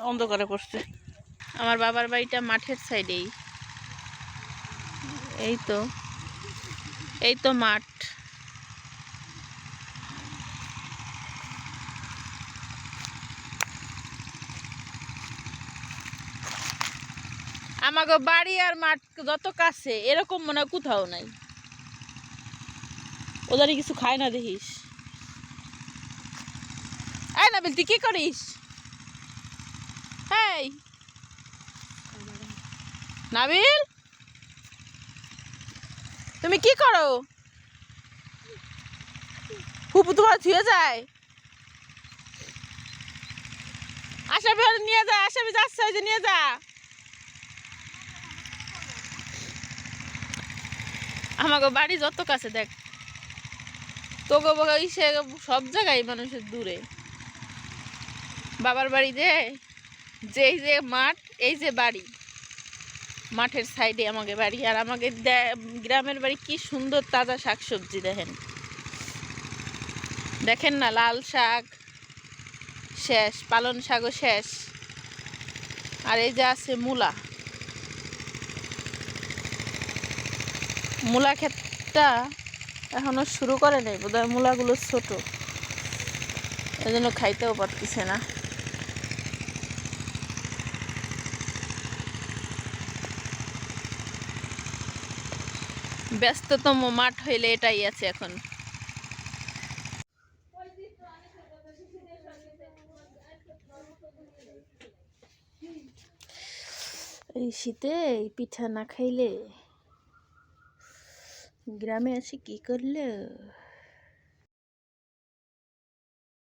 অন্ধকারে পড়ছে। আমার বাবার বাড়িটা মাঠের সাইডেই। এই তো মাঠ। আমাকে বাড়ি আর মাঠ যত কাছে এরকম মনে হয় কোথাও নাই। ওদের কিছু খায় না দেখিস। এই নাবিল তুই কি করিস? এই নাবিল তুমি কি করো? ফুপু তোমার ধুয়ে যায়। আশাবি নিয়ে যা, আশাবি যাচ্ছে ওই যে নিয়ে যা। আমাকে বাড়ি যত কাছে দেখ, তোকে সব জায়গায় মানুষের দূরে। বাবার বাড়ি এই যে মাঠ, এই যে বাড়ি, মাঠের সাইডে আমাকে বাড়ি। আর আমাকে গ্রামের বাড়ি কি সুন্দর তাজা শাকসবজি দেখেন, দেখেন না, লাল শাক শেষ, পালন শাকও শেষ, আর এই যে আছে মূলা। মূলা ক্ষেতটা এখনো শুরু করে নাই বোধহয়, মূলাগুলো ছোট, এজন্য খাইতেও পারতেছে না। ব্যস্ততম মাঠ হইলে এটাই আছে এখন। এই শীতে পিঠা না খাইলে গ্রামে আসি কি করলে।